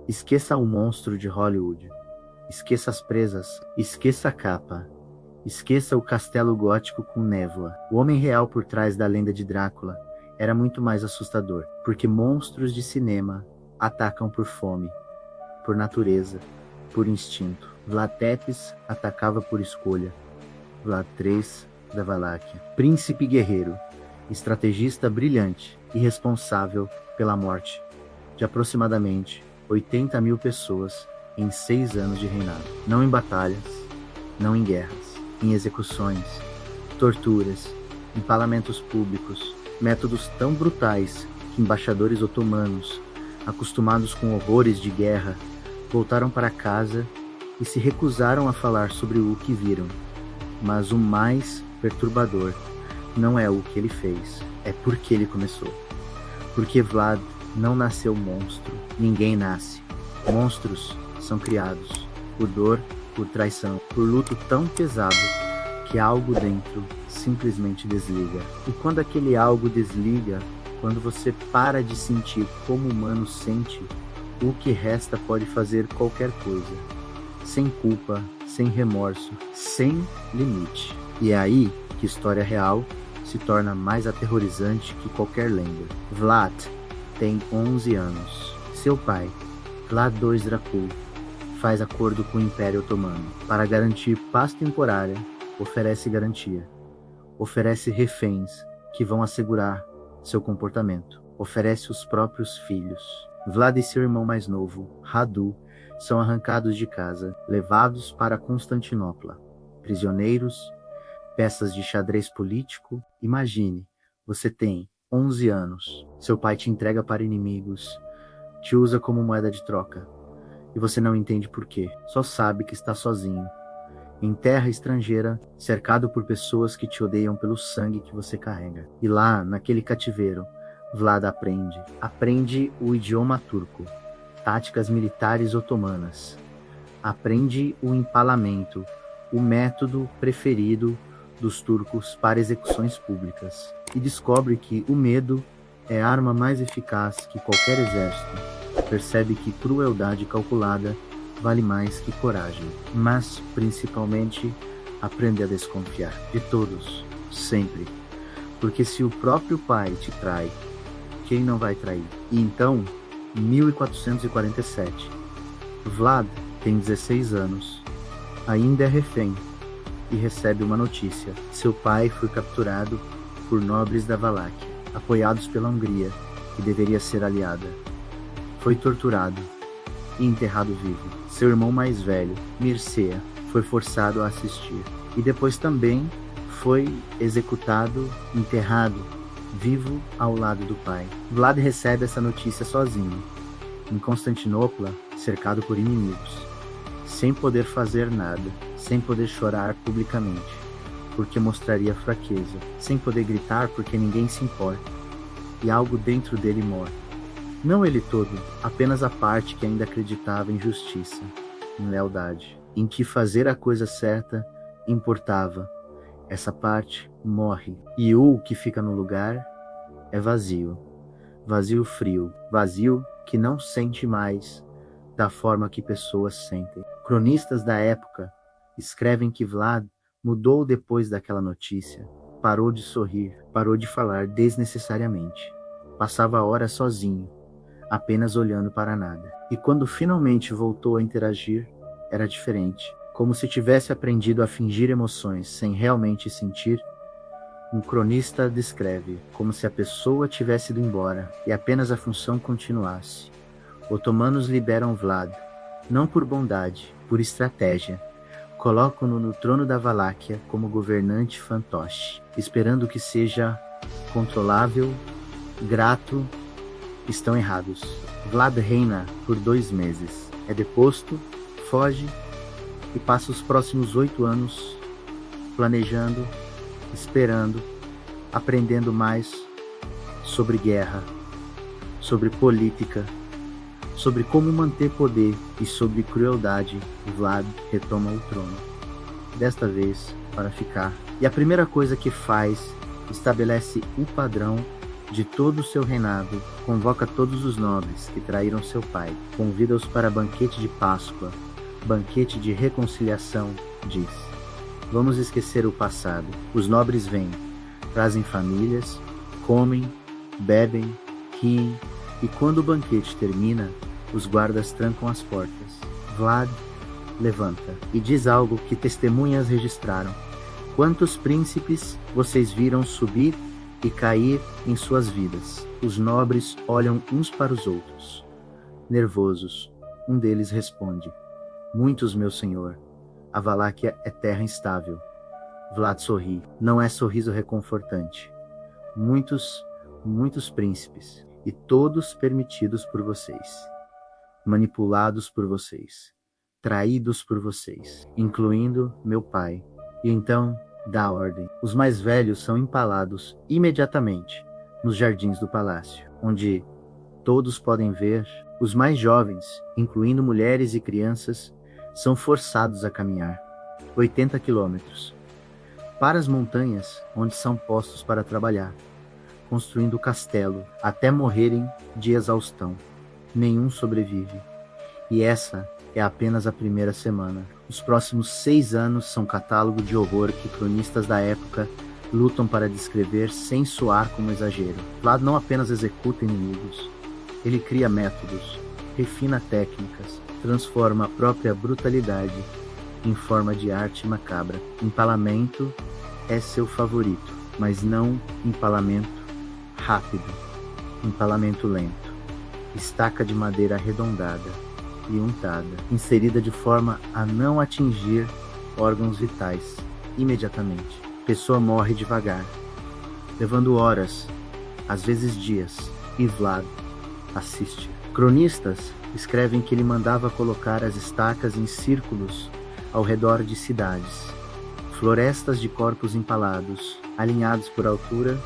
Esqueça o monstro de Hollywood. Esqueça as presas. Esqueça a capa. Esqueça o castelo gótico com névoa. O homem real por trás da lenda de Drácula era muito mais assustador, porque monstros de cinema atacam por fome, por natureza, por instinto. Vlad Tepes atacava por escolha. Vlad III da Valáquia. Príncipe guerreiro, estrategista brilhante e responsável pela morte de aproximadamente 80 mil pessoas em 6 anos de reinado. Não em batalhas, não em guerras, em execuções, torturas, empalamentos públicos, métodos tão brutais que embaixadores otomanos, acostumados com horrores de guerra, voltaram para casa e se recusaram a falar sobre o que viram. Mas o mais perturbador não é o que ele fez, é porque ele começou. Porque Vlad não nasceu monstro, ninguém nasce. Monstros são criados por dor, por traição, por luto tão pesado que algo dentro simplesmente desliga. E quando aquele algo desliga, quando você para de sentir como o humano sente, o que resta pode fazer qualquer coisa, sem culpa, sem remorso, sem limite. E é aí que história real se torna mais aterrorizante que qualquer lenda. Vlad tem 11 anos. Seu pai, Vlad II Dracul, faz acordo com o Império Otomano. Para garantir paz temporária, oferece garantia. Oferece reféns que vão assegurar seu comportamento. Oferece os próprios filhos. Vlad e seu irmão mais novo, Radu, são arrancados de casa, levados para Constantinopla. Prisioneiros, peças de xadrez político. Imagine, você tem 11 anos, seu pai te entrega para inimigos, te usa como moeda de troca, e você não entende por quê, só sabe que está sozinho, em terra estrangeira, cercado por pessoas que te odeiam pelo sangue que você carrega. E lá, naquele cativeiro, Vlad aprende o idioma turco, táticas militares otomanas, aprende o empalamento, o método preferido dos turcos para execuções públicas, e descobre que o medo é a arma mais eficaz que qualquer exército. Percebe que crueldade calculada vale mais que coragem, mas principalmente aprende a desconfiar de todos, sempre, porque se o próprio pai te trai, quem não vai trair? E então, 1447, Vlad tem 16 anos, ainda é refém, e recebe uma notícia: seu pai foi capturado por nobres da Valáquia, apoiados pela Hungria, que deveria ser aliada. Foi torturado e enterrado vivo. Seu irmão mais velho, Mircea, foi forçado a assistir, e depois também foi executado, enterrado vivo ao lado do pai. Vlad recebe essa notícia sozinho, em Constantinopla, cercado por inimigos, sem poder fazer nada, sem poder chorar publicamente, porque mostraria fraqueza, sem poder gritar porque ninguém se importa, e algo dentro dele morre. Não ele todo, apenas a parte que ainda acreditava em justiça, em lealdade, em que fazer a coisa certa importava. Essa parte morre, e o que fica no lugar é vazio. Vazio frio, vazio que não sente mais da forma que pessoas sentem. Cronistas da época escrevem que Vlad mudou depois daquela notícia, parou de sorrir, parou de falar desnecessariamente. Passava horas sozinho, apenas olhando para nada. E quando finalmente voltou a interagir, era diferente. Como se tivesse aprendido a fingir emoções sem realmente sentir. Um cronista descreve como se a pessoa tivesse ido embora e apenas a função continuasse. Otomanos liberam Vlad, não por bondade, por estratégia. Colocam-no no trono da Valáquia como governante fantoche, esperando que seja controlável, grato. Estão errados. Vlad reina por 2 meses. É deposto, foge e passa os próximos 8 anos planejando, esperando, aprendendo mais sobre guerra, sobre política, sobre como manter poder e sobre crueldade. Vlad retoma o trono, desta vez para ficar. E a primeira coisa que faz, estabelece o padrão de todo o seu reinado, convoca todos os nobres que traíram seu pai, convida-os para banquete de Páscoa, banquete de reconciliação, diz. Vamos esquecer o passado. Os nobres vêm, trazem famílias, comem, bebem, riem, e quando o banquete termina, os guardas trancam as portas. Vlad levanta e diz algo que testemunhas registraram. Quantos príncipes vocês viram subir e cair em suas vidas? Os nobres olham uns para os outros. Nervosos, um deles responde: muitos, meu senhor. A Valáquia é terra instável. Vlad sorri. Não é sorriso reconfortante. Muitos príncipes, e todos permitidos por vocês, manipulados por vocês, traídos por vocês, incluindo meu pai. E então dá ordem. Os mais velhos são empalados imediatamente nos jardins do palácio, onde todos podem ver. Os mais jovens, incluindo mulheres e crianças, são forçados a caminhar 80 quilômetros para as montanhas, onde são postos para trabalhar, construindo o castelo até morrerem de exaustão. Nenhum sobrevive. E essa é apenas a primeira semana. Os próximos 6 anos são catálogo de horror que cronistas da época lutam para descrever sem soar como exagero. Vlad não apenas executa inimigos, ele cria métodos, refina técnicas, transforma a própria brutalidade em forma de arte macabra. Empalamento é seu favorito, mas não empalamento rápido, empalamento lento. Estaca de madeira arredondada e untada, inserida de forma a não atingir órgãos vitais imediatamente. Pessoa morre devagar, levando horas, às vezes dias, e Vlad assiste. Cronistas escrevem que ele mandava colocar as estacas em círculos ao redor de cidades, florestas de corpos empalados, alinhados por altura,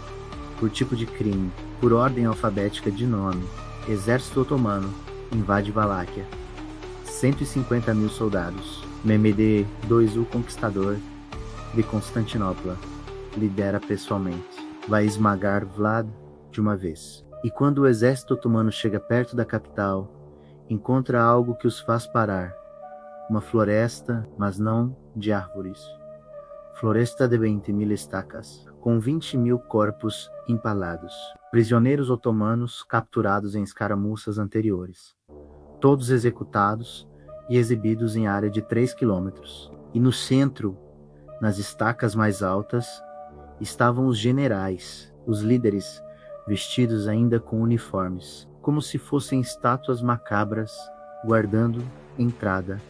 por tipo de crime, por ordem alfabética de nome. Exército otomano invade Valáquia. 150.000 soldados. Mehmed II, o Conquistador de Constantinopla, lidera pessoalmente. Vai esmagar Vlad de uma vez. E quando o exército otomano chega perto da capital, encontra algo que os faz parar. Uma floresta, mas não de árvores. Floresta de 20.000 estacas, com 20.000 corpos empalados. Prisioneiros otomanos capturados em escaramuças anteriores. Todos executados e exibidos em área de 3 quilômetros. E no centro, nas estacas mais altas, estavam os generais, os líderes, vestidos ainda com uniformes, como se fossem estátuas macabras, guardando entrada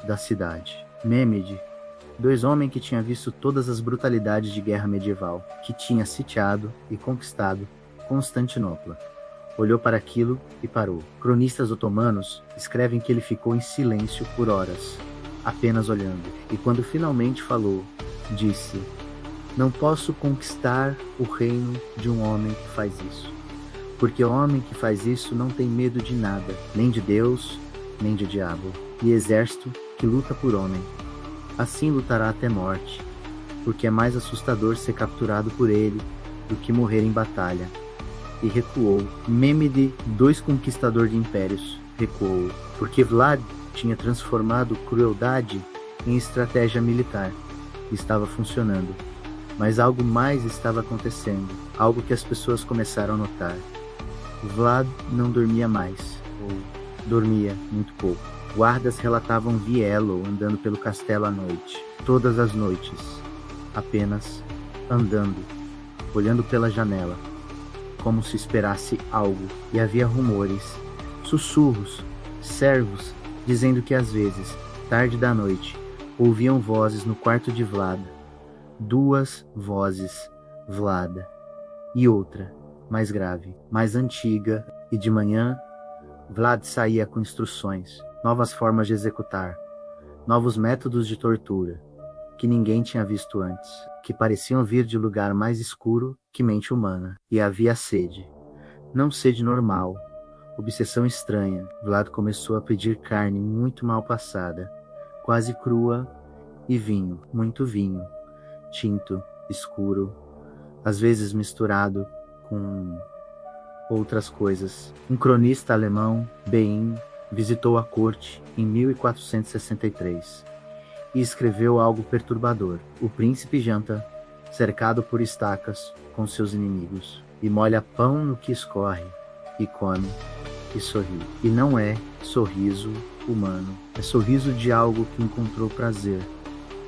da cidade. Mehmed, 2 homens que tinha visto todas as brutalidades de guerra medieval, que tinha sitiado e conquistado Constantinopla, olhou para aquilo e parou. Cronistas otomanos escrevem que ele ficou em silêncio por horas, apenas olhando, e quando finalmente falou, disse: não posso conquistar o reino de um homem que faz isso, porque o homem que faz isso não tem medo de nada, nem de Deus, nem de diabo, e exército que luta por homem, assim lutará até morte, porque é mais assustador ser capturado por ele do que morrer em batalha. E recuou. Mehmed II, conquistador de impérios, recuou, porque Vlad tinha transformado crueldade em estratégia militar. Estava funcionando. Mas algo mais estava acontecendo, algo que as pessoas começaram a notar. Vlad não dormia mais, ou dormia muito pouco. Guardas relatavam Vielo andando pelo castelo à noite, todas as noites, apenas andando, olhando pela janela, como se esperasse algo, e havia rumores, sussurros, servos, dizendo que às vezes, tarde da noite, ouviam vozes no quarto de Vlad. 2 vozes, Vlad, e outra, mais grave, mais antiga, e de manhã, Vlad saía com instruções, novas formas de executar, novos métodos de tortura, que ninguém tinha visto antes, que pareciam vir de lugar mais escuro que mente humana. E havia sede. Não sede normal, obsessão estranha. Vlad começou a pedir carne muito mal passada, quase crua, e vinho, muito vinho, tinto, escuro, às vezes misturado com outras coisas. Um cronista alemão, Bein, visitou a corte em 1463 e escreveu algo perturbador. O príncipe janta, cercado por estacas, com seus inimigos, e molha pão no que escorre, e come, e sorri. E não é sorriso humano, é sorriso de algo que encontrou prazer,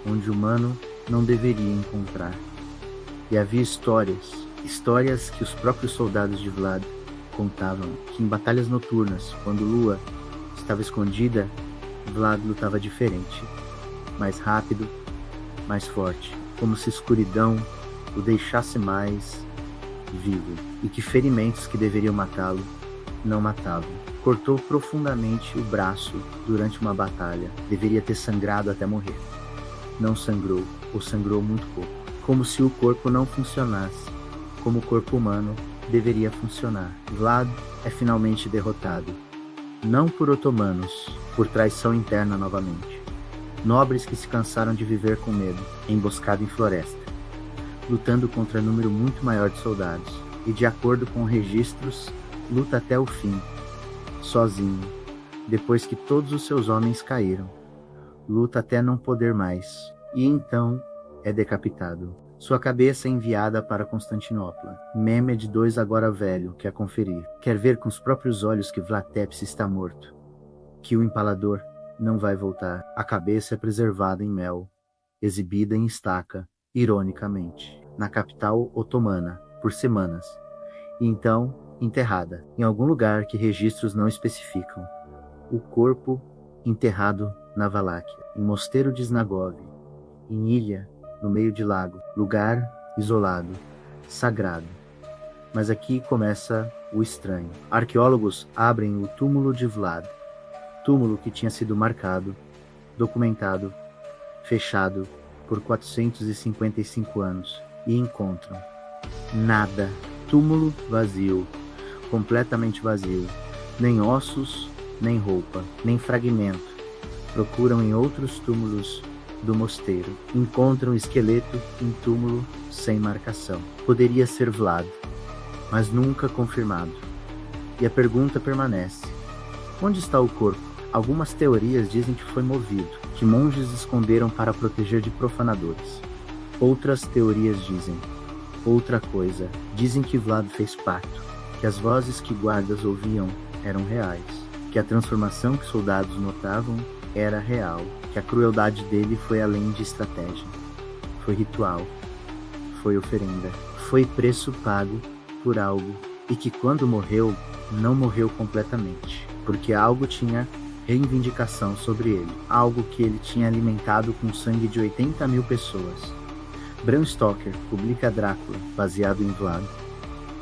onde o humano não deveria encontrar. E havia histórias que os próprios soldados de Vlad contavam, que em batalhas noturnas, quando Lua estava escondida, Vlad lutava diferente, mais rápido, mais forte, como se a escuridão o deixasse mais vivo, e que ferimentos que deveriam matá-lo não matavam. Cortou profundamente o braço durante uma batalha, deveria ter sangrado até morrer. Não sangrou, ou sangrou muito pouco, como se o corpo não funcionasse, como o corpo humano deveria funcionar. Vlad é finalmente derrotado, não por otomanos, por traição interna novamente. Nobres que se cansaram de viver com medo, emboscado em floresta, lutando contra um número muito maior de soldados, e de acordo com registros, luta até o fim, sozinho, depois que todos os seus homens caíram. Luta até não poder mais, e então é decapitado. Sua cabeça é enviada para Constantinopla. Mehmed II, agora velho, quer conferir. Quer ver com os próprios olhos que Vlad Tepes está morto, que o empalador não vai voltar. A cabeça é preservada em mel, exibida em estaca, ironicamente, na capital otomana, por semanas, e então enterrada, em algum lugar que registros não especificam. O corpo enterrado na Valáquia, em Mosteiro de Snagov, em ilha, no meio de lago, lugar isolado, sagrado. Mas aqui começa o estranho. Arqueólogos abrem o túmulo de Vlad, túmulo que tinha sido marcado, documentado, fechado por 455 anos, e encontram nada. Túmulo vazio, completamente vazio, nem ossos, nem roupa, nem fragmento. Procuram em outros túmulos do mosteiro, encontram esqueleto em túmulo sem marcação. Poderia ser Vlad, mas nunca confirmado. E a pergunta permanece: onde está o corpo? Algumas teorias dizem que foi movido, que monges esconderam para proteger de profanadores. Outras teorias dizem outra coisa. Dizem que Vlad fez pacto, que as vozes que guardas ouviam eram reais, que a transformação que soldados notavam era real, que a crueldade dele foi além de estratégia. Foi ritual, foi oferenda, foi preço pago por algo, e que quando morreu, não morreu completamente, porque algo tinha reivindicação sobre ele, algo que ele tinha alimentado com o sangue de 80 mil pessoas. Bram Stoker publica Drácula, baseado em Vlad,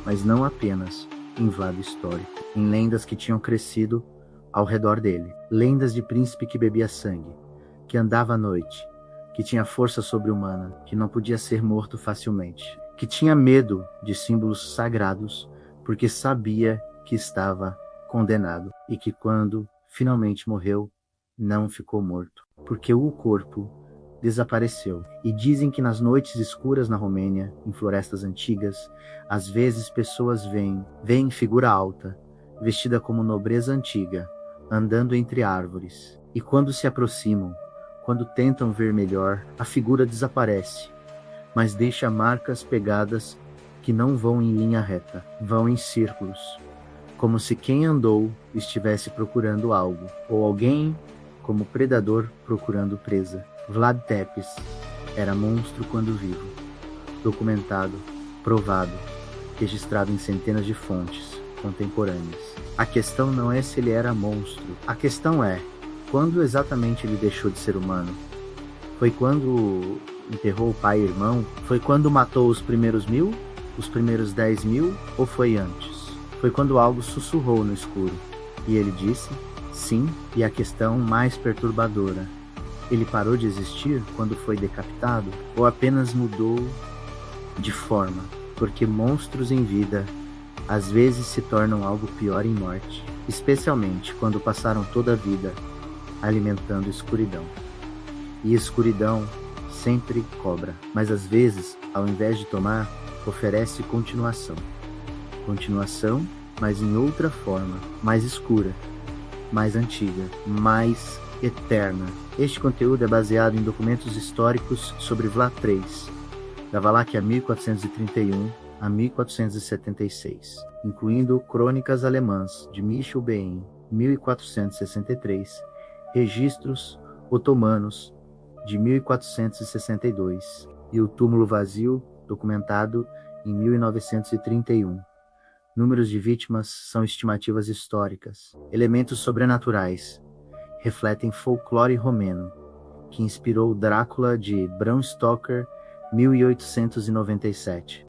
mas não apenas em Vlad histórico, em lendas que tinham crescido ao redor dele. Lendas de príncipe que bebia sangue, que andava à noite, que tinha força sobre-humana, que não podia ser morto facilmente, que tinha medo de símbolos sagrados, porque sabia que estava condenado, e que quando finalmente morreu, não ficou morto, porque o corpo desapareceu. E dizem que nas noites escuras na Romênia, em florestas antigas, às vezes pessoas veem figura alta, vestida como nobreza antiga, andando entre árvores. E quando se aproximam, quando tentam ver melhor, a figura desaparece, mas deixa marcas pegadas que não vão em linha reta, vão em círculos, como se quem andou estivesse procurando algo, ou alguém como predador procurando presa. Vlad Tepes era monstro quando vivo, documentado, provado, registrado em centenas de fontes contemporâneas. A questão não é se ele era monstro, a questão é quando exatamente ele deixou de ser humano. Foi quando enterrou o pai e irmão? Foi quando matou os primeiros 1000? Os primeiros 10.000? Ou foi antes? Foi quando algo sussurrou no escuro e ele disse sim. E a questão mais perturbadora: ele parou de existir quando foi decapitado? Ou apenas mudou de forma? Porque monstros em vida às vezes se tornam algo pior em morte, especialmente quando passaram toda a vida alimentando escuridão. E escuridão sempre cobra, mas às vezes, ao invés de tomar, oferece continuação. Continuação mas em outra forma, mais escura, mais antiga, mais eterna. Este conteúdo é baseado em documentos históricos sobre Vlad III, da Valáquia 1431 a 1476, incluindo crônicas alemãs de Michel Bein, 1463, registros otomanos de 1462 e o túmulo vazio, documentado em 1931. Números de vítimas são estimativas históricas. Elementos sobrenaturais refletem folclore romeno, que inspirou Drácula de Bram Stoker, 1897.